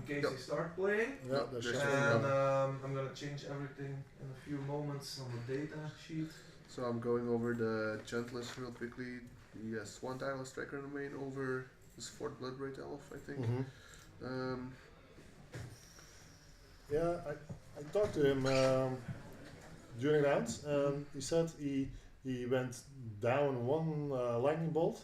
case they start playing. Yeah, that's And I'm gonna change everything in a few moments on the data sheet. So I'm going over the Gent list real quickly. Yes, one tireless tracker in the main over his 4th Blood Braid Elf, I think. Yeah, I talked to him during rounds, and he said he went down one lightning bolt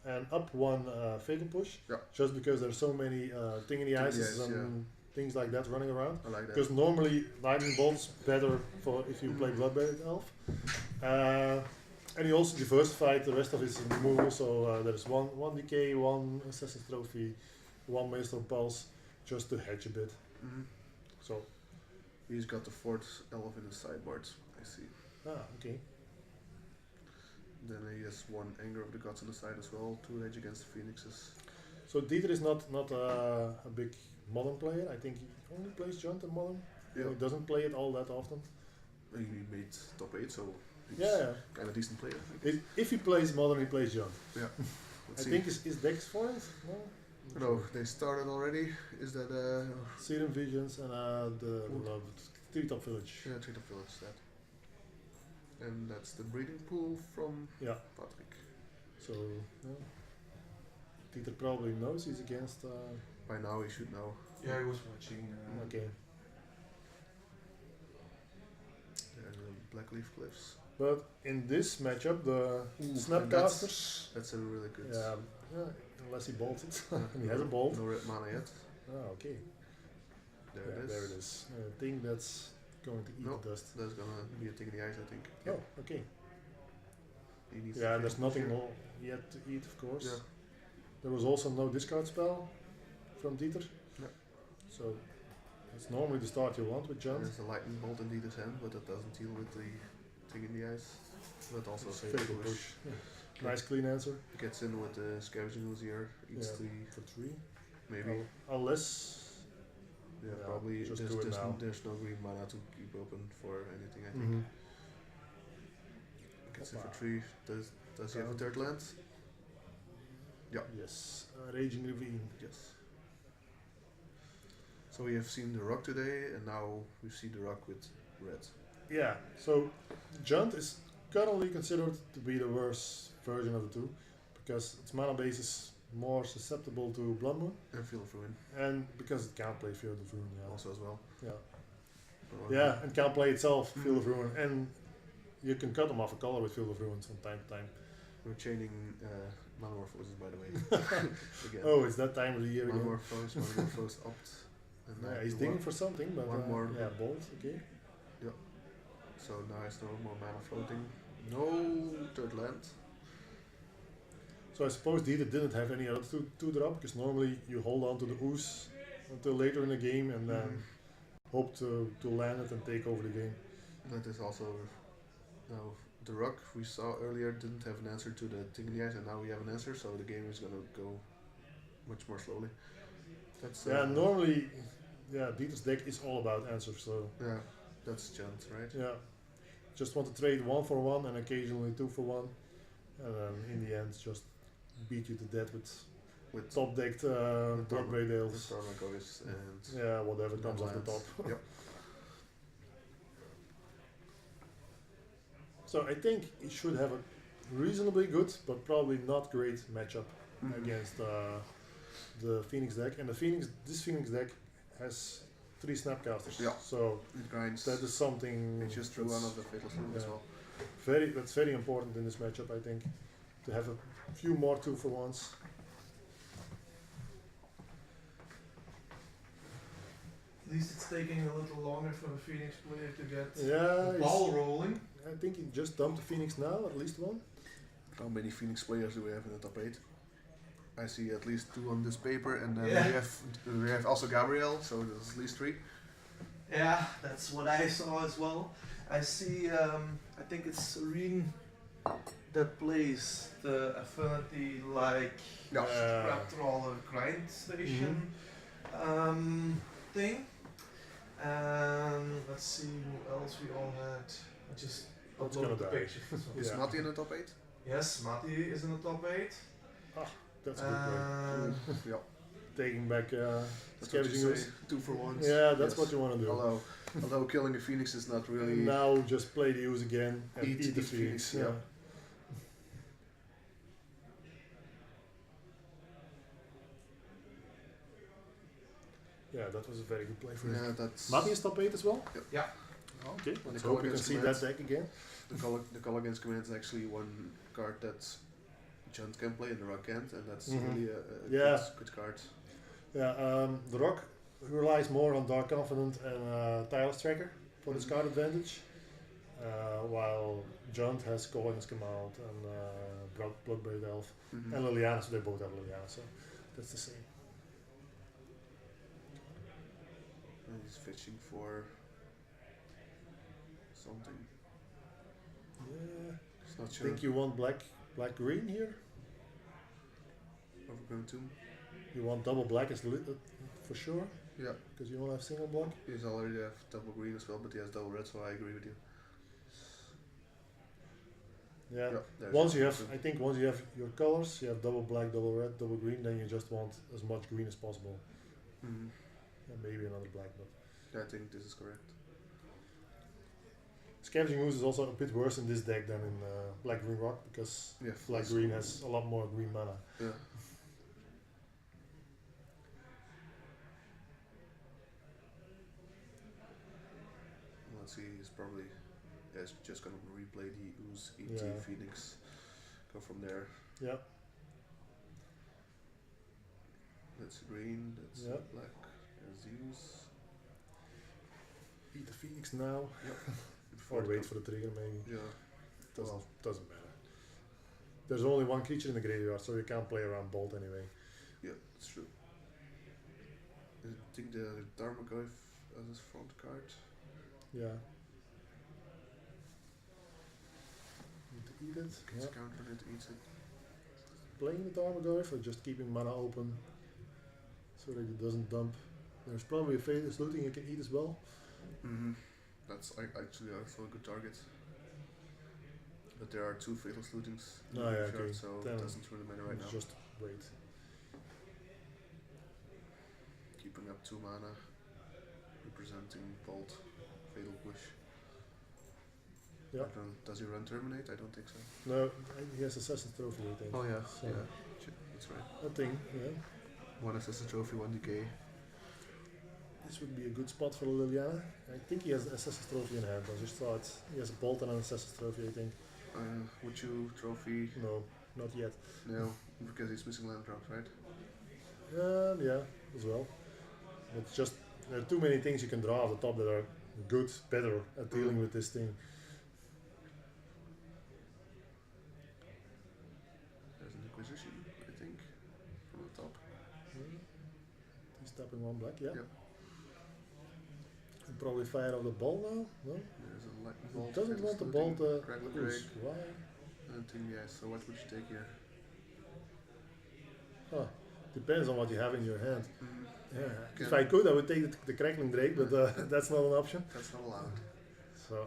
and up one fatal push, just because there's so many thing in the ices and things like that running around. I like that. Because normally lightning bolt's better for if you play Bloodbraid Elf. And he also diversified the rest of his removal, so there's one decay, one Assassin's Trophy, one Maelstrom Pulse, just to hedge a bit. So he's got the 4th elf in his sideboards, I see. Okay. Then he has one Anger of the Gods on the side as well to hedge against Phoenixes. So Diether is not a big modern player. I think he only plays Junt and modern. Yeah. He doesn't play it all that often. He made top 8, so he's kind of decent player. If he plays modern, he plays Junt. Yeah. I think his deck's for it. No, they started already. Is that Serum Visions and the beloved Treetop Village. Yeah, Treetop Village, that. And that's the breeding pool from Patrick. So, Diether probably knows he's against... By now he should know. Yeah, he was watching. Okay. Blackleaf Cliffs. But in this matchup, the Snapcasters... That's a really good... Yeah, unless he bolts it. He has a bolt. No red mana yet. Okay. There it is. There it is. I think that's going to eat the dust. That's gonna be a thing in the ice, I think. Oh, okay. There's nothing more yet to eat, of course. Yeah. There was also no discard spell from Diether. Yeah. So it's normally the start you want with Junt. There's a lightning bolt in Dieter's hand, but that doesn't deal with the thing in the ice. But also fatal push. Yeah. Nice clean answer. Gets in with the Scavenging Osier, eats 3. For 3. Maybe. Unless... Yeah, probably just there's no green mana to keep open for anything, I think. Gets in for 3. Does he have a 3rd land? Yeah. Yes. Raging Ravine. Yes. So we have seen the rock today, and now we see the rock with red. Yeah, so Junt is currently considered to be the worst version of the two, because its mana base is more susceptible to Blood Moon. And Field of Ruin. And because it can't play Field of Ruin. Yeah. Also as well. Yeah, and can't play itself, Field of Ruin. And you can cut them off a color with Field of Ruin from time to time. We're chaining Manamorphoses, by the way. Again. Oh, it's that time of the year again. Manamorphose opt. And he's digging for something, but one more. Yeah, bolt, okay. Yeah. So now it's no more mana floating. No 3rd land. So I suppose Diether didn't have any other two drop, because normally you hold on to the ooze until later in the game and then hope to land it and take over the game. That is also now the rock we saw earlier didn't have an answer to the thing in the ice, and now we have an answer, so the game is gonna go much more slowly. That's normally Dieter's deck is all about answers, so that's Junt, right? Yeah. Just want to trade 1 for 1 and occasionally 2 for 1, and then in the end just beat you to death with top decked Bloodbraid Elves. And whatever comes off the top. Yep. So I think he should have a reasonably good but probably not great matchup against the Phoenix deck. And this Phoenix deck has 3 Snapcasters. Yeah. So it grinds. that is something. It's just through one of the Fatal Sleep as well. That's very important in this matchup, I think, to have a few more 2 for 1s. At least it's taking a little longer for the Phoenix player to get the ball rolling. I think he just dumped the Phoenix now, at least 1. How many Phoenix players do we have in the top 8? I see at least 2 on this paper, and then we have also Gabriel, so there's at least 3. Yeah, that's what I saw as well. I see, I think it's Serene that plays the Affinity Crab Trawler grind station thing. And let's see who else we all had. I just uploaded the picture. Is Matti in the top 8? Yes, Matti is in the top 8. That's a good play. taking back That's Scavenging what you Ooze. say, 2 for 1s. Yeah, that's what you want to do. Although killing a Phoenix is not really... And now just play the Ooze again and eat the Phoenix, Phoenix. yeah. Yeah, that was a very good play for him. Yeah, that's... Matthias top 8 as well? Yep. Yeah. Okay, When let's they hope call we can against see that commands. deck again. The call against command is actually one card that Junt can play and the Rock can't, and that's really a good card. Yeah, the Rock relies more on Dark Confidant and Tireless Tracker for his card advantage, while Junt has Call Against Command and Bloodbraid Elf and Liliana, so they both have Liliana, so that's the same. And he's fetching for something. Yeah, He's not I sure. think you want black green here. Overgrown Tomb. You want double black as for sure, Yeah. because you don't have single block. He's already have double green as well, but he has double red, so I agree with you. Yeah. There's Once it. you have, I think once you have your colors, you have double black, double red, double green, then you just want as much green as possible. Mhm. And maybe another black, but Yeah, I think this is correct. Scavenging Ooze is also a bit worse in this deck than in Black Green Rock, because Yeah, Black Green has a lot more green mana. Yeah. Let's see, he's probably just gonna replay the Ooze, ET, Yeah. Phoenix, go from there. Yeah. That's green, that's Yeah. black, there's the Ooze. Eat the Phoenix now, Before or the wait com- for the trigger maybe. Yeah, Doesn't matter. There's only one creature in the graveyard, so you can't play around Bolt anyway. yeah, that's true. I think the Darmagoyf as his front card. Yeah. Need to eat it. Gets Yeah. countered, it eats it. Playing the Tarmogoyf or just keeping mana open so that it doesn't dump. There's probably a Faithless Looting you can eat as well. That's actually also a good target. But there are 2 Fatal Lootings in Oh, the yeah, graveyard, okay. so Then it doesn't really matter right now. Just wait. Keeping up 2 mana, representing Bolt, Fatal Push. Yeah. Does he run Terminate? I don't think so. No, he has Assassin's Trophy, I think. Oh yeah, So that's right. I think, yeah. 1 Assassin's Trophy, 1 decay. This would be a good spot for Liliana. I think he has Assassin's Trophy in hand. I just thought he has a Bolt and an Assassin's Trophy, I think. Would you trophy? No, not yet. No, because he's missing land drops, right? Yeah, as well. It's just, there are too many things you can draw off the top that are good, better at dealing with this thing. There's an Inquisition, I think, from the top. He's tapping 1 black, yeah. Yep. He'll probably fire off the ball now, no? There's a lightning He bolt. doesn't want the ball to Dragon lose. Drake. Why? I think, yeah, so what would you take here? Huh. Depends on what you have in your hand. Yeah. Okay. If I could, I would take the Crackling Drake, but that's not an option. That's not allowed. So,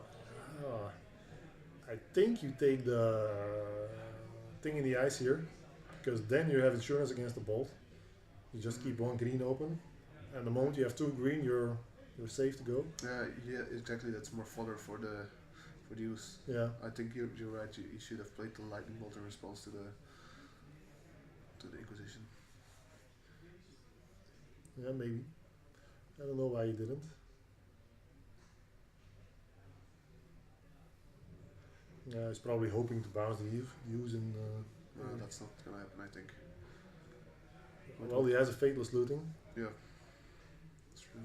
I think you take the thing in the ice here, because then you have insurance against the bolt. You just keep 1 green open, and the moment you have 2 green, you're safe to go. Yeah, exactly. That's more fodder for the use. Yeah. I think you're right. You should have played the lightning bolt in response to the Inquisition. Yeah, maybe. I don't know why you didn't. Yeah, he's probably hoping to bounce the use in. That's not gonna happen, I think. Well, he has a Faithless Looting, Yeah, that's true.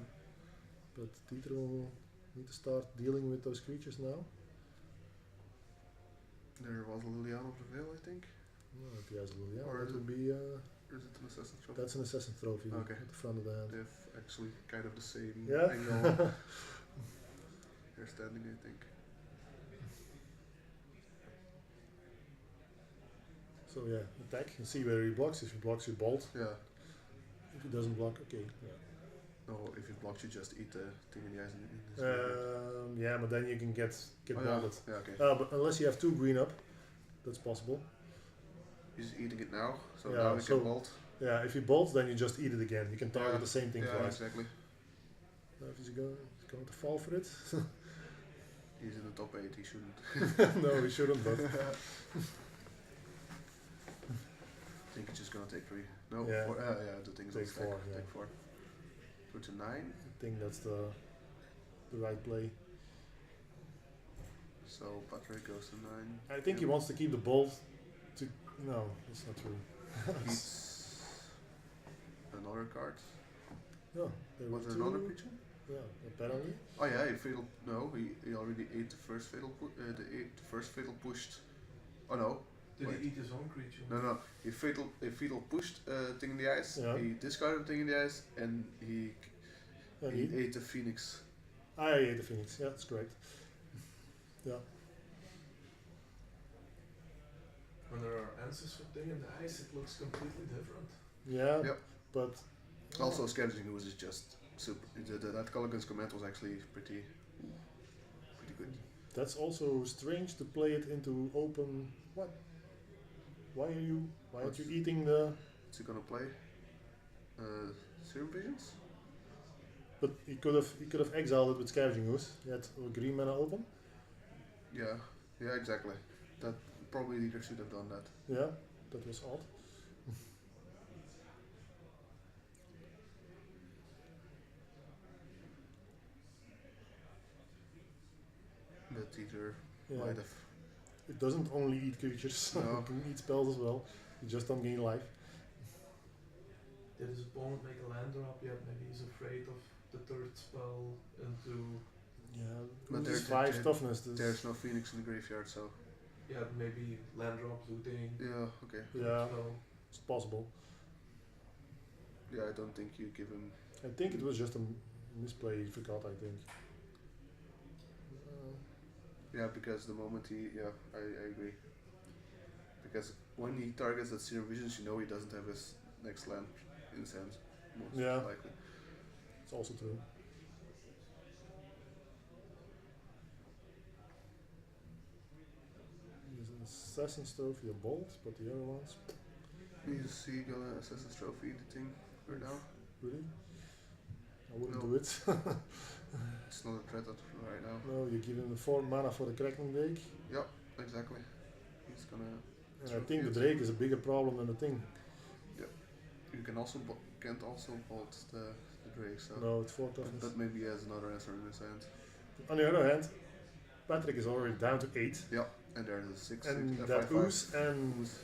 but Diether will need to start dealing with those creatures now. There was a Liliana of the Veil, I think. Well, if he has a Liliana, Or that is would be. Or is it an Assassin's Trophy? That's an Assassin's Trophy Okay. at the front of the hand. They have actually kind of the same Yeah. angle. They're standing, I think. So yeah, attack and see whether he blocks. If he blocks, you bolt. Yeah. If he doesn't block, okay. Yeah. No, if it blocks, you just eat the thing in the eyes. In Yeah, but then you can get yeah. bonded. Yeah, okay. But unless you have 2 green up, that's possible. He's eating it now, so Yeah, now we so- can bolt. Yeah, if he bolts, then you just eat it again. You can target the same thing Yeah, twice. exactly. If he's going to fall for it. He's in the top 8, he shouldn't. No, he shouldn't, but I think he's just gonna take 3. No, Yeah. 4. The thing's Take on stack. 4, yeah. Take 4. Go to 9. I think that's the right play. So Patrick goes to 9. I think he wants to keep the bolt to... No, that's not true. Eats another card. No, there Was were there two. another creature? Yeah, apparently. Oh yeah, he fatal. No, he already ate the first fatal. The first fatal pushed. Oh no. Did Wait. he eat his own creature? No. He fatal pushed thing in the ice. Yeah. He discarded the thing in the ice, and he ate the phoenix. I ate the Phoenix, yeah, that's correct. Yeah. When there are answers for thing in the ice, it looks completely different. Yeah, Yep. but... Also, scavenging ooze is just super. That Culligan's comment was actually pretty good. That's also strange to play it into open... What? Why aren't you eating the... Is he gonna play Serum Visions? But he could have exiled it with Scavenging Ooze. He had a green mana open. Yeah, exactly. That probably Diether should have done that. Yeah, that was odd. But Diether Yeah. might have. It doesn't only eat creatures, No. it can eat spells as well. You just don't gain life. Did his opponent make a land drop yet? Maybe he's afraid of the third spell into... Yeah, But Ooze there's is 5 there- toughness. There's no phoenix in the graveyard, so. Yeah, maybe land drop, looting. Yeah, okay. Yeah, Spell. it's possible. Yeah, I don't think you give him. I think it was just a misplay he forgot, I think. Yeah, because the moment I agree. Because when he targets that Serum Visions, you know he doesn't have his next land in his hand. Most Yeah. likely. It's also true. He's an Assassin's Trophy, a bolt, but the other ones, Is he gonna Assassin's Trophy the thing right now? really? I wouldn't No. do it. It's not a threat right now. No, you give him the 4 mana for the Kraken Drake. Yeah, exactly. He's gonna. And I Trophy think the it. Drake is a bigger problem than the thing. You can also can't also bolt the Drake, so. No, it's 4 toughness. But maybe he has another answer in his hand. On the other hand, Patrick is already down to 8. And there's a 6. And six, that 5, 5. Ooze and Ooze.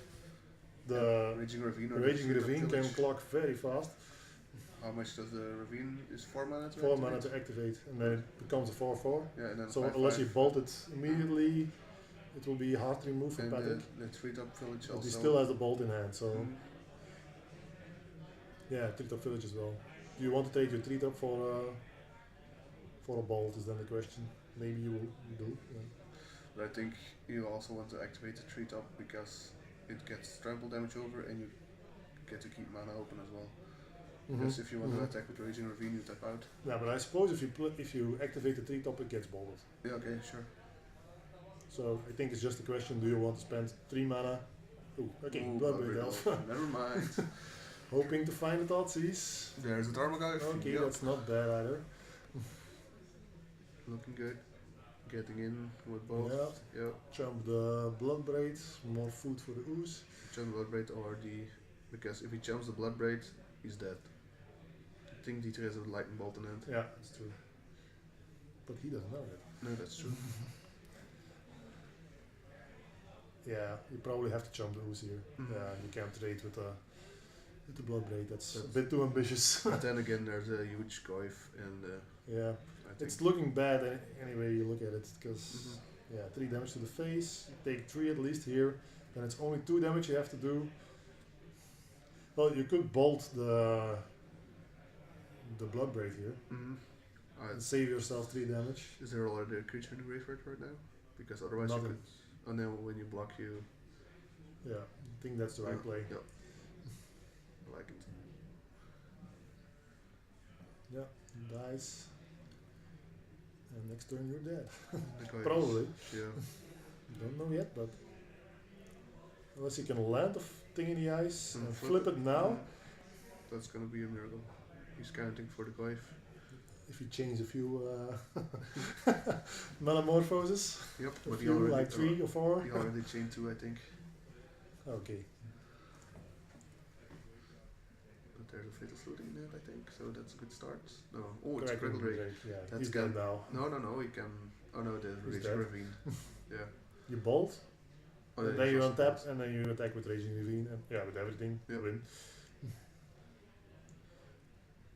the Raging Ravine. or Raging the Ravine can Village. clock very fast. How much does the Ravine? Is 4 mana to 4 activate? mana to activate, and then it becomes a 4/4. Yeah, and then So 5, unless you 5. bolt it immediately, it will be hard to remove from And Patrick. the 3-top village But also. he still has the bolt in hand, so Mhm. yeah, 3-top village as well. Do you want to take your 3-top for a bolt? Is then the question. Maybe you will do. Yeah. But I think you also want to activate the 3-top because it gets trample damage over and you get to keep mana open as well. Because if you want to attack with Raging Ravine, you tap out. Yeah, but I suppose if you activate the 3-top, it gets bolted. Yeah, okay, sure. So I think it's just a question: do you want to spend 3 mana? Ooh, okay, Ooh, Bloodbraid Bloodbraid Elf. Elf. Never mind. Hoping to find the Thoughtseize. There's a Tarmogoyf. Okay, Yep. that's not bad either. Looking good. Getting in with both. Yeah. Yep. Jump the Bloodbraid, more food for the Ooze. Jump Bloodbraid or the. Because if he jumps the Bloodbraid, he's dead. I think Diether has a lightning bolt in hand. Yeah, that's true. But he doesn't know that. No, that's true. Yeah, you probably have to jump the Ooze here. Mhm. Yeah, you can't trade with the Bloodbraid. That's a That's- bit too ambitious. But then again, there's a huge Goyf, and Yeah, I think. it's looking bad anyway you look at it, because Mhm. yeah, 3 damage to the face. You take 3 at least here, then it's only 2 damage you have to do. Well, you could bolt the Bloodbraid here Mhm. and save yourself 3 damage. Is there already a creature in the graveyard right now? Because otherwise Nothing. you could. And then when you block, you. Yeah, I think that's the right play. Yep. I like it. Yeah, dies. And next turn you're dead. The Goyf is- Probably. Yeah. Don't know yet, but unless you can land a thing in the ice And and flip flip it. it now, that's gonna be a miracle. He's counting for the Goif. If you change a few metamorphoses, Yep, a but he few, already like 3 or 4. he already chained 2, I think. Okay. But there's a fatal floating in it, I think, so that's a good start. No, oh, it's a Cracking critical break. break, yeah. That's He's good. dead now. No, he can. Oh no, the He's Raging dead. Ravine. Yeah. You bolt, Oh, and yeah, then you fast untap, pass. and then you attack with Raging Ravine, and yeah, with everything, Yep. win.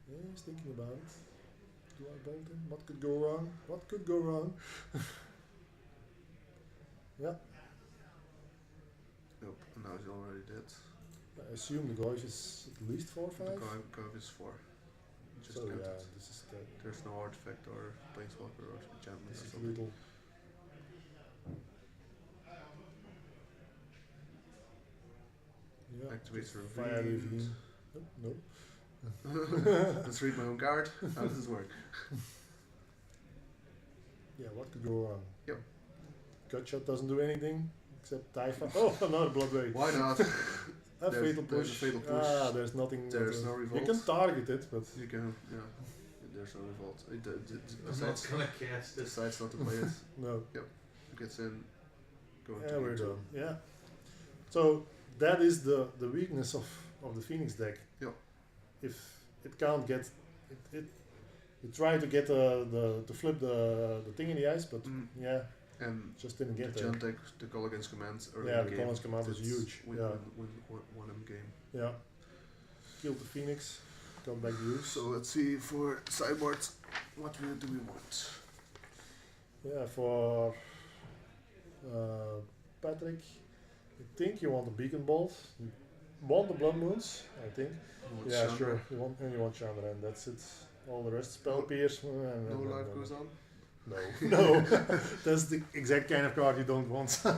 Yeah, he's thinking about it. Do I bolt him? What could go wrong? What could go wrong? Yeah, Nope, now he's already dead. I assume the Goish is at least 4 or 5. The Goif is 4. Just So counted. yeah, this is the There's no artifact or planeswalker or enchantment this or is something. little. Yeah, Activates just fire Ravine. Ravine. Nope. Let's read my own card. How does this work? Yeah, what could go wrong? Yep. Gutshot doesn't do anything except Diether. Oh, another blood rage. Why not? A fatal there's push. a fatal push. Ah, there's nothing. There's no You revolt. can target it, but You can, yeah. There's no revolt. I'm not Besides, gonna cast it. decides not to play it. no. Gets in. Going Yeah, to we're game 2. done. Yeah. So that is the weakness of the Phoenix deck. Yeah. If it can't get it you try to get to flip the thing in the ice, but yeah, And just didn't the get there. Jantec, the call against commands early Yeah, in the game. Collins command was That's huge. Yeah. Won him game. Yeah. Killed the Phoenix. Got back to use. So let's see for sideboards, what do we want? Yeah, for Patrick, I think you want the Beacon Bolt. You want the Blood Moons, I think. Yeah, Chandra. sure. You want Chandra, and that's it. All the rest, Spell Pierce. No life goes on. No, no. That's the exact kind of card you don't want. So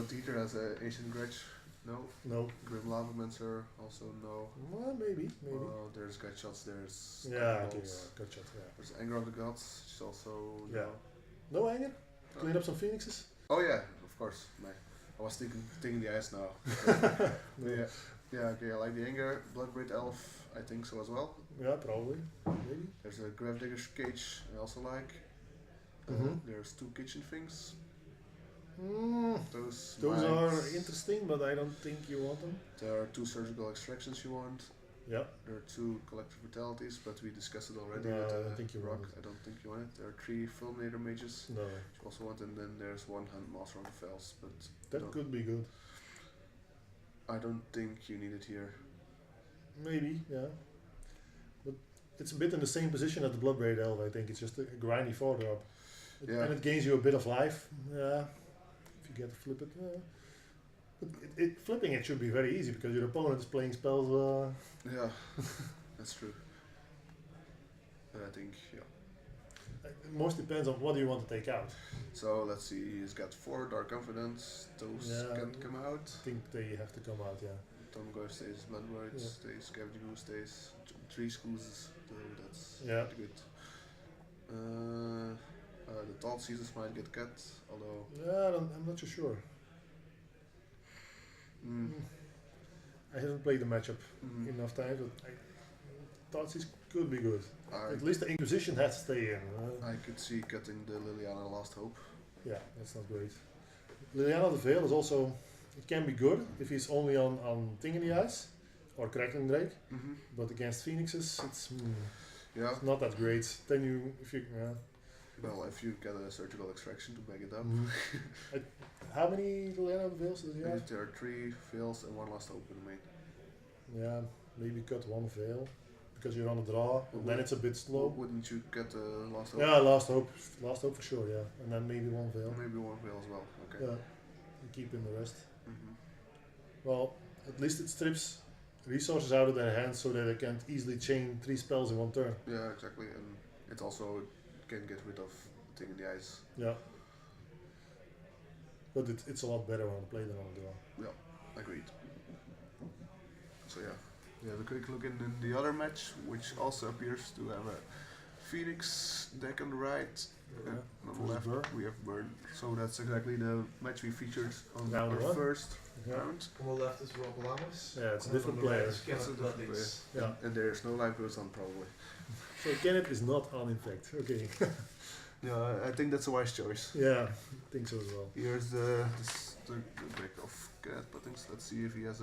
Diether has a Ancient Grudge. No. No. Grim Lavamancer. Also no. Well, maybe. There's Gutshots. There's Yeah, okay, Skybolts. yeah, gotcha. Yeah. There's Anger of the Gods. Which is also Yeah. no. No anger? Clean up some phoenixes? Oh yeah, of course. I was thinking the ice now. No. Yeah. Okay. I like the Anger. Bloodbraid Elf. I think so as well. Yeah, probably. Maybe. There's a Gravedigger's Cage. I also like. There's 2 kitchen things. Those are interesting, but I don't think you want them. There are 2 surgical extractions you want. Yeah. There are 2 collective vitalities, but we discussed it already. No, with, I don't think you rock. want it. I don't think you want it. There are 3 Fulminator mages. No. Which you also want, and then there's 1 hand master on the fells, but That could be good. I don't think you need it here. Maybe, yeah. But it's a bit in the same position as the Bloodbraid Elf, I think. It's just a grindy 4-drop. Yeah. And it gains you a bit of life. Yeah. If you get to flip it. But flipping it should be very easy because your opponent is playing spells. Yeah, that's true. But I think, yeah. It most depends on what do you want to take out. So let's see, he's got 4 Dark Confidence. Those can come out. I think they have to come out, yeah. Tomgoy stays, Bloodbraid stays, Scavenging Ooze stays, 3 schools, that's pretty good. The Tall Seasons might get cut, although... Yeah, I'm not too sure. I haven't played the matchup enough times, but I thought this could be good. At least the Inquisition has to stay in. I could see cutting the Liliana Last Hope. Yeah, that's not great. Liliana the Veil is also... It can be good if he's only on Thing in the Ice or Crackling Drake, but against Phoenixes it's not that great. Then if you get a surgical extraction to back it up. How many Liliana the Veils does he have? There are 3 Veils and 1 Last Hope in the main. Yeah, maybe cut 1 Veil because you're on a draw, and then it's a bit slow. Wouldn't you get Last Hope? Yeah, Last Hope for sure, yeah, and then maybe 1 Veil. Maybe 1 Veil as well, okay. Yeah, you keep in the rest. Well, at least it strips resources out of their hands so that they can't easily chain 3 spells in 1 turn. Yeah, exactly, and it also can get rid of Thing in the Ice. Yeah. But it's a lot better on a play than on a draw. Yeah, agreed. So yeah, we have a quick look in the other match, which also appears to have a Phoenix deck on the right. Yeah. And on the Versus left Burr. we have Burn. So that's exactly the match we featured on Round our one. first Yeah. round. On the left is Rob Lammers. Yeah, it's a and different on the right player. is Kenneth It's a different Buttings. Yeah. And there's no live goes on probably. So Kenneth is not on, in fact. Okay. Yeah, I think that's a wise choice. Yeah, I think so as well. Here's the deck of Cat Buttings. Let's see if he has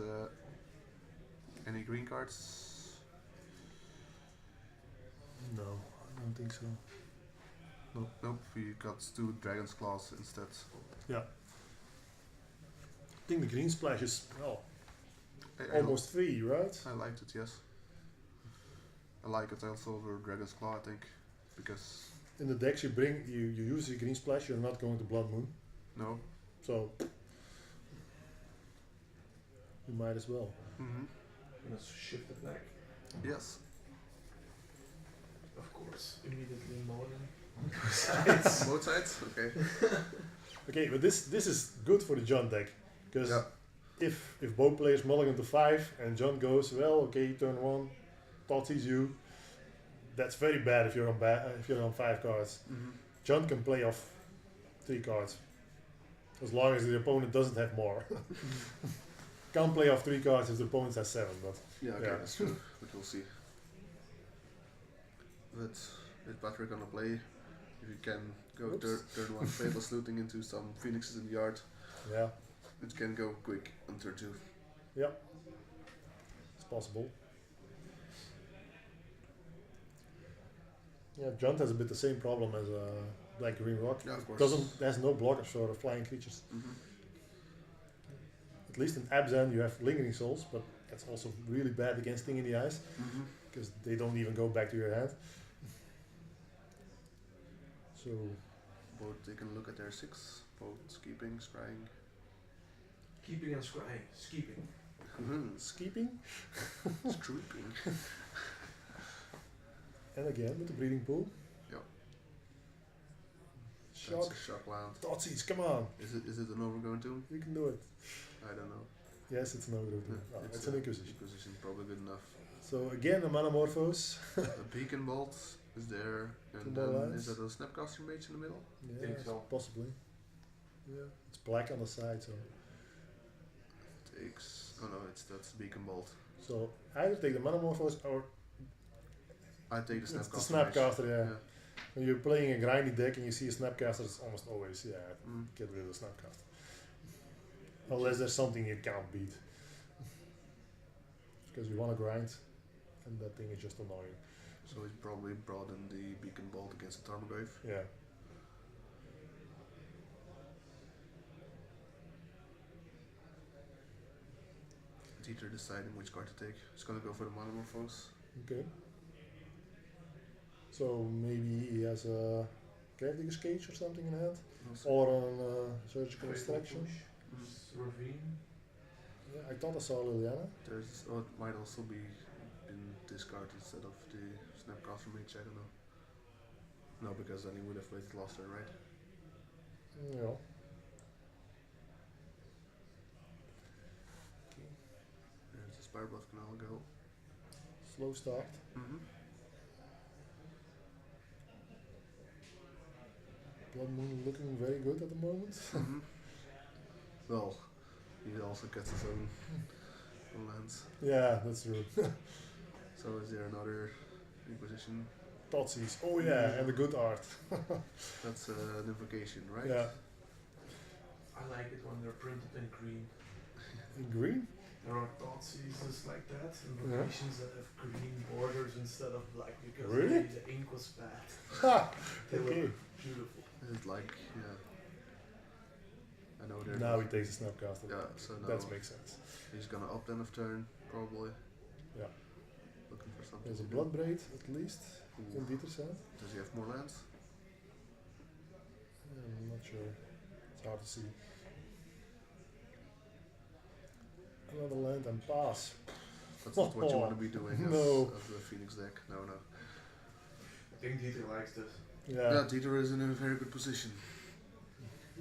any green cards. No, I don't think so. Nope, he got 2 Dragon's Claws instead. I think the green splash is, well, I almost free, right? I liked it, yes. I like it also over Dragon's Claw, I think, because In the decks you bring, you use your green splash, you're not going to Blood Moon. no. So, you might as well. Let's shift it back. Yes. Of course, immediately Monin. Both sides. Okay. Okay, but this is good for the John deck. Because Yeah. if both players mulligan to 5 and John goes, well, okay, turn 1, thought sees you. That's very bad if you're on 5 cards. John can play off 3 cards. As long as the opponent doesn't have more. Can't play off 3 cards if the opponent has 7, but Yeah. Okay, Yeah. that's true. But we'll see. But is Patrick gonna play? If you can go Oops. turn 1 Fatal Looting into some Phoenixes in the yard, yeah, it can go quick on turn 2. it's possible. Yeah, John has a bit the same problem as Black Green Rock. Yeah, of course. Has no blockers for the flying creatures. Mm-hmm. At least in Abzan you have Lingering Souls, but that's also really bad against Sting in the Eyes, Mm-hmm. because they don't even go back to your hand. So, Both taking a look at their 6. Both keeping, scrying. Keeping and scrying. Skeeping. Skeeping, Scrooping. and again with the Breeding Pool. Yep. Shock. That's a shock land. Thoughtseize, come on, Is it an overgrown tomb? you can do it. I don't know. Yes, it's an overgrowth. Yeah, It's an Inquisition. Inquisition, probably good enough. So again, a Manamorphose. A Beacon Bolt is there, and 2 then more lands. is that a Snapcaster Mage in the middle? Yeah, Think so. possibly. Yeah, it's black on the side, so Takes. Oh no, that's Beacon Bolt. either take the Manamorphose or I take the it's Snapcaster. the Snapcaster. Mage. Yeah. When you're playing a grindy deck and you see a Snapcaster, it's almost always Mm. get rid of the Snapcaster. Unless there's something you can't beat, because you want to grind, and that thing is just annoying. So he probably brought in the Beacon Bolt against the Tarmogoyf. Yeah. Diether deciding which card to take. He's gonna go for the Monomorphose. Okay. So maybe he has a Gravedigger's Cage or something in hand, or an Surgical Extraction. Ravine. Yeah, I thought I saw Liliana. There's it might also be in this card instead of the Snapcaster Mage, I don't know. No, because then he would have waited last turn, right? Yeah. There's the Spireblood Canal go. Slow start. Mm-hmm. Blood Moon looking very good at the moment. Mm-hmm. Well, he also gets his own lands. Yeah, that's true. So is there another Inquisition? Thoughtseize. Oh yeah, and the good art. That's an invocation, right? Yeah. I like it when they're printed in green. In green? There are thought seasons like that, and locations that have green borders instead of black because Really? the ink was bad. Ha! They Okay. look beautiful. It's like, yeah. I know there's. Now he takes the Snapcaster. Yeah, so now That makes sense. he's gonna up then of turn, probably. Yeah. Looking for something. There's a to do. Blood Braid at least Ooh. in Diether's hand. Does he have more lands? I'm not sure. It's hard to see. Another land and pass. That's not what you want to be doing as, No. as the Phoenix deck. No. I think Diether likes this. Yeah. Diether is in a very good position.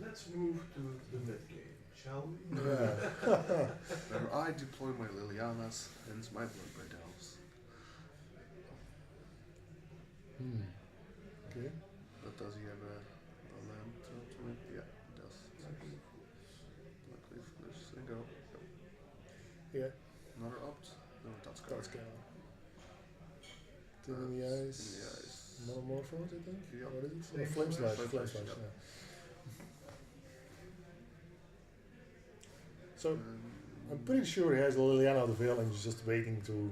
Let's move to the mid game, shall we? Yeah. Where I deploy my Lilianas and my Bloodbraid Elves. Hmm. Okay. But does he have a land to it? Yeah, he does. Luckily for this single. Yeah. Another opt. No, that's card. That's kind of. Thing in the eyes. In the eyes. Metamorphose, I think. Yep. What is it? Flame Flame slash. slash. Flame slash. Yep. Yeah. So I'm pretty sure he has Liliana of the Veil and he's just waiting to,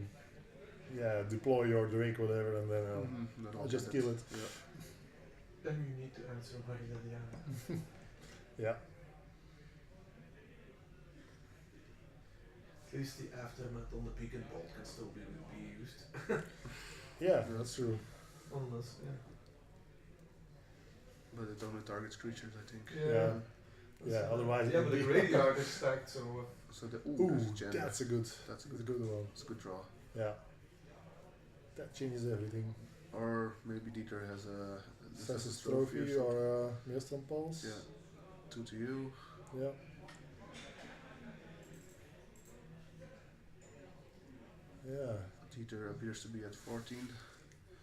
deploy your Drake, whatever, and then I'll just kill it. Yeah. Then you need to answer by Liliana. Yeah. At least the aftermath on the beacon bolt can still be used. Yeah, that's true. Unless, But it only targets creatures, I think. Yeah. Yeah, otherwise Yeah, it but would the be. graveyard is stacked, so. So the Ooh, there's a gem. that's a good one. That's a good draw. Yeah. That changes everything. Or maybe Diether has a Assassin's Trophy or Maelstrom Pulse. Yeah. 2 to you. Yeah. Yeah. Diether appears to be at 14.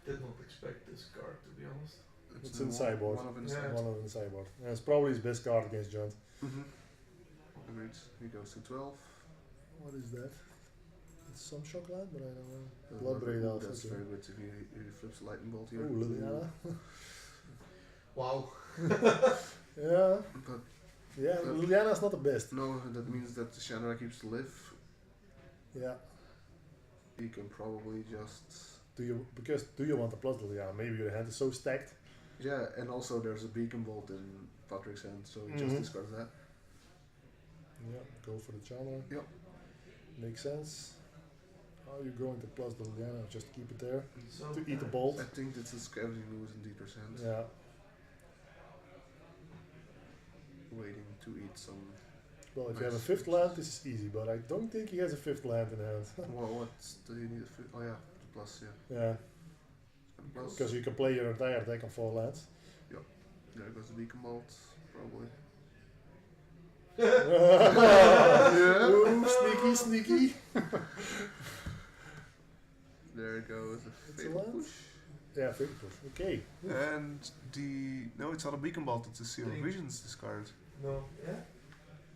Did not expect this card, to be honest. It's in sideboard. One of in Yeah. sideboard. One of them in sideboard. And it's probably his best card against Junt. Agreed. He goes to 12. What is that? It's some shock land, but I don't know. Uh, Bloodbraid Elf. That's okay. very good if he flips a lightning bolt here. Ooh, Liliana. Wow. Yeah. But Yeah, Liliana's not the best. no, that means that Shandra keeps to live. Yeah. He can probably just. Do you want a plus Liliana? Maybe your hand is so stacked. Yeah, and also there's a beacon bolt in Patrick's hand, so he Mhm. just discards that. Yeah, go for the Chandler. Yep. Makes sense. How are you going to plus the Liliana? Just keep it there So to eat the bolt. I think that's a scavenging ooze in Dieter's hand. Yeah. Waiting to eat some. Well, if you have a Nice. fifth land, this is easy, but I don't think he has a fifth land in hand. Well, what do you need? Oh yeah, the plus, yeah. Yeah, And plus, because you can play your entire deck on 4 lands. there goes the beacon bolt, probably. Ooh, sneaky, sneaky. There goes the It's a fatal land? push. Yeah, fifth push. Okay. And no, it's not a beacon bolt. It's a seal of Three. visions discard. No, yeah?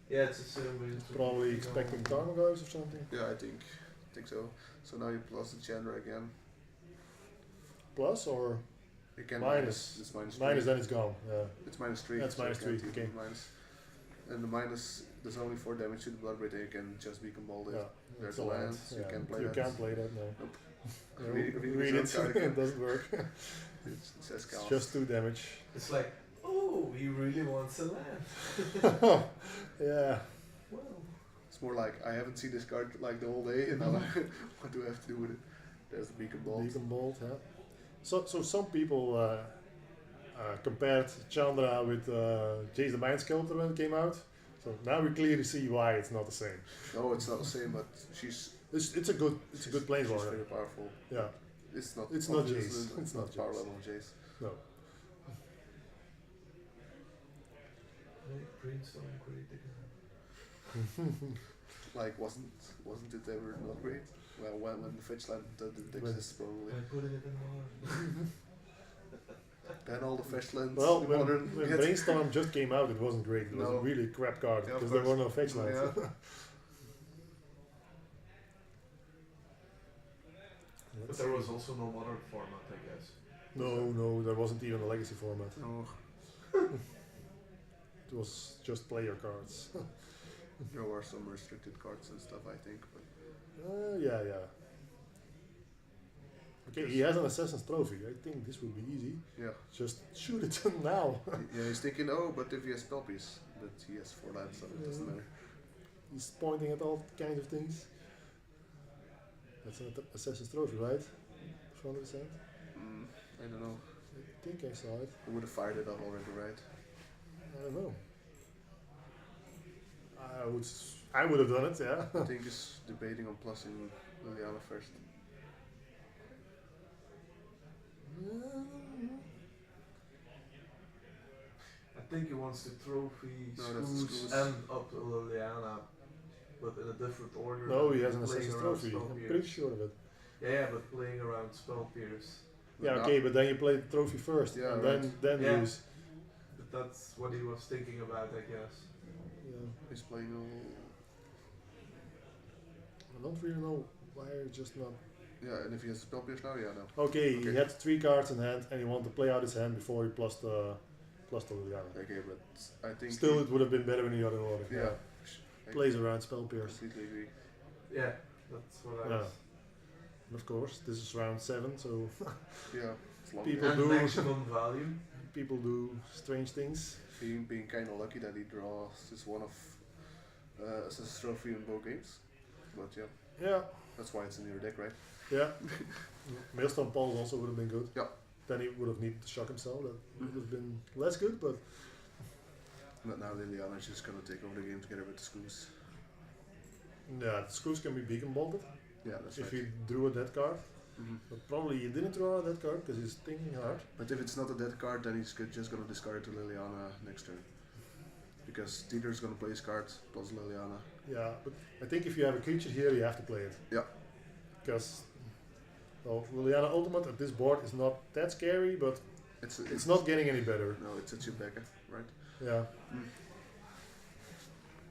Yeah, it's a silver. Probably expecting Tarmogoyfs or something. Yeah, I think so. So now you plus the Chandra again. Plus or You can Minus. It's minus minus, 3. then it's gone. Yeah. It's minus 3. That's so you minus can't 3, even okay. Minus. And the minus, there's only 4 damage to the blood rate, and you can just beacon bolt it. Yeah. There's it's a a land, so you yeah. can't play you that. can't play that, no. Nope. No, Read read his own card it. again. It doesn't work. It says It's chaos. just 2 damage. It's like, oh, he really wants a land. Yeah. Well, It's more like I haven't seen this card like the whole day, and now what do I have to do with it? There's the beacon bolt. Beacon bolt, yeah. So some people compared Chandra with Jace the Mind Sculptor when it came out. So now we clearly see why it's not the same. No, it's not the same, but she's It's a good she's planeswalker. very powerful. Yeah. It's not. It's not obviously Jace. It's not power level of Jace. No. brainstorm great again. Like wasn't it ever not great? Well, when the fetch land didn't exist probably. By putting it in modern. Then all the fetch lands. Well, in when modern get- Brainstorm just came out, it wasn't great. It was No. a really crap card Yeah, of because there were course. no fetch lands. Yeah. But there was also no modern format, I guess. No, there wasn't even a legacy format. No, It was just player cards. there were some restricted cards and stuff, I think, but Yeah. Okay, he has an Assassin's Trophy. I think this would be easy. yeah. Just shoot it now. Yeah, he's thinking, oh, but if he has spell piece, but he has 4 lands, so it doesn't matter. He's pointing at all kinds of things. That's an Assassin's Trophy, right? 100%. I don't know. I think I saw it. He would have fired it up already, right? I don't know. I would have done it, yeah. I think he's debating on plussing Liliana first. I think he wants to trophy No, that's the Scoots Scoots. and up to Liliana, but in a different order. No, than he has an playing Assassin's around Trophy. spell I'm pierce. pretty sure of it. Yeah, but playing around spell pierce. Yeah, okay, but then you play the trophy first, Yeah, and right. then Yeah. lose. But that's what he was thinking about, I guess. Yeah. He's playing I don't really know why you're just not. yeah, and if he has spell pierce now, yeah, no. Okay, Okay. he had 3 cards in hand, and he wanted to play out his hand before he plus the Liliana. Okay, but I think Still, it would have been better in the other order. yeah. I Plays around spell pierce. completely agree. Yeah, that's what I Yeah. was. And of course, this is round 7, so Yeah, it's long. People And do- maximum value. people do strange things. Being kind of lucky that he draws just one of Assassin's Trophy in both games. But yeah, Yeah, that's why it's in your deck, right? yeah. Maelstrom Pulse also would have been good. Yeah. Then he would have needed to shock himself. That would have been less good, but But now Liliana's just gonna take over the game together with the screws. yeah, the screws can be beacon bolted Yeah, that's if right. you drew a dead card. Mhm. But probably you didn't draw a dead card because he's thinking hard. But if it's not a dead card, then he's just gonna discard it to Liliana next turn. Because Diether's gonna play his card plus Liliana. Yeah, but I think if you have a creature here, you have to play it. Yeah. Because, well, Liliana Ultimate at this board is not that scary, but it's not getting any better. No, it's a chip backer, right? Yeah. Mm.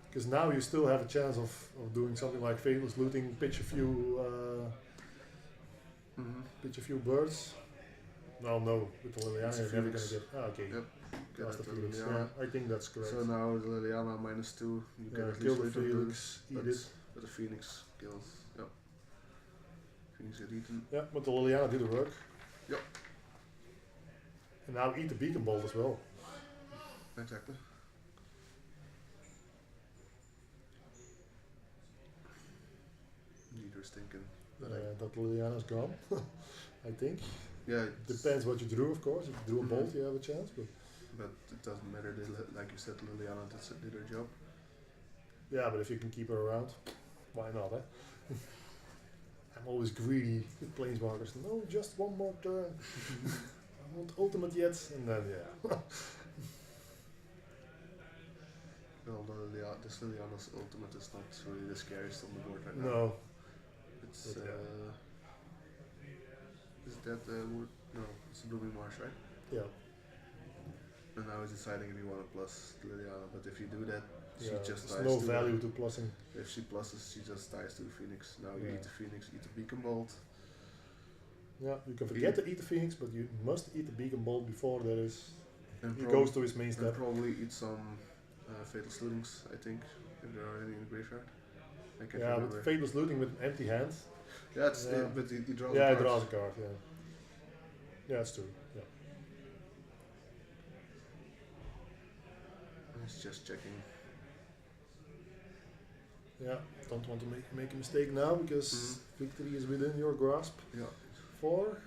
Because now you still have a chance of doing something like Faithless Looting, pitch a few birds. No, with the Liliana It's a you're never gonna Phoenix. get. Okay. Yep. Get That's it the to Felix. Liliana. Yeah, I think that's correct. So now the Liliana -2, you Yeah, can at kill least the live with Felix, eat but- it. But the Phoenix kills. Yep. Phoenix get eaten. Yeah, but the Liliana did the work. Yep. And now eat the Beacon Bolt as well. Exactly. Diether's thinking that That Liliana's gone, I think. yeah, Depends what you drew, of course. If you drew a Mhm. bolt, you have a chance. but it doesn't matter. Like you said, Liliana did her job. Yeah, but if you can keep her around, why not, eh? I'm always greedy with planeswalkers. No, just one more turn. I want ultimate yet, and then yeah. Well, this Liliana's ultimate is not really the scariest on the board right now. No, It's But, is that wood? No, it's a Blooming Marsh, right? yeah, And now he's deciding if you want to plus Liliana, but if you do that, she yeah. just There's dies no to value to plussing. If she pluses, she just dies to the Phoenix. Now you Yeah. eat the Phoenix, eat the Beacon Bolt. Yeah, you can forget to eat the Phoenix, but you must eat the Beacon Bolt before there is. And He goes to his main and step. probably eat some Fatal Slootings, I think, if there are any in the graveyard. I can't Yeah, remember. but Faithless Looting with an empty hand. Yeah, it's, Yeah. but he draws Yeah, a he card. draws a card. Yeah, yeah, that's true. Yeah. He's just checking. Yeah, don't want to make a mistake now because victory is within your grasp. Yeah. 4.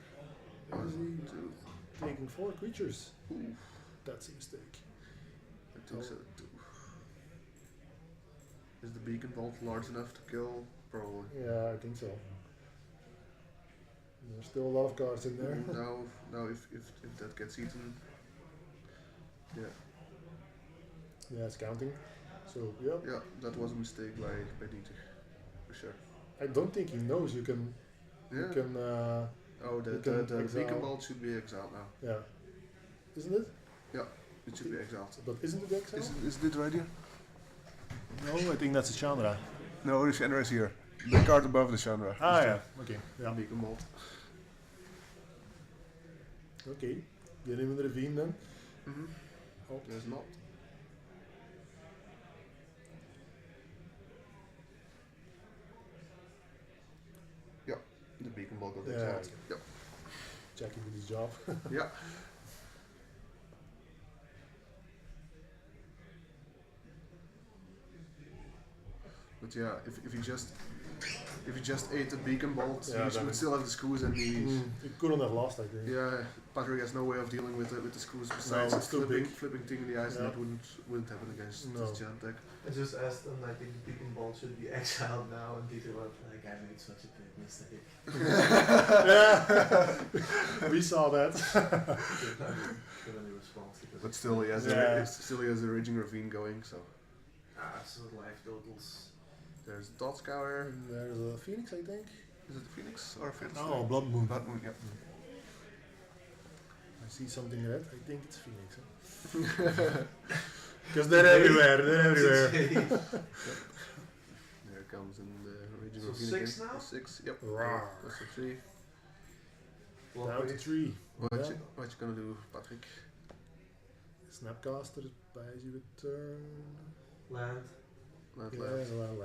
Is he 2. taking 4 creatures? Ooh, That's a mistake. I think so too. Is the Beacon Bolt large enough to kill? Probably. Yeah, I think so. There's still a lot of cards in there. Now if that gets eaten, yeah, Yeah, it's counting. So, yeah. yeah, that was a mistake by Diether, for sure. I don't think he knows you can. Yeah. You can. Oh, you can the exile. Beacon Bolt should be exiled now. Yeah. Isn't it? It should be exiled. But isn't it exile? Is it right here? No, I think that's a Chandra. No, the Chandra is here. The card above the Chandra. Ah, yeah. Okay. Yeah. Beacon Bolt. Okay. Get him in the ravine then. Oh, there's not. Yeah, the Beacon Bolt got Yeah. exiled. Yep. Jackie did his job. Yeah. But yeah, if you just ate the Beacon Bolt, Yeah, you then would still have the screws and the You couldn't have lost, I think. yeah. Patrick has no way of dealing with the screws besides it's too flipping thing in the eyes, and Yeah. that wouldn't happen against No. this giant deck. I just asked them, I think the Beacon Ball should be exiled now, and Diether was like, I made such a big mistake. Yeah. We saw that. Didn't have any response because But still, he has Yeah. a raging ravine going. So so life totals. there's Dot Scour. And there's a Phoenix, I think. Is it the Phoenix or Phoenix? Oh, Blood Moon. Blood Moon. Yeah. see something red, I think it's Phoenix. Because they're everywhere. They're everywhere. There it comes in the regional So Phoenix 6 now? 6, yep. Rawr. That's a 3. Down to 3. What Yeah. you gonna do, Patrick? Snapcaster buys you a turn. Land. Not Yeah, left. well,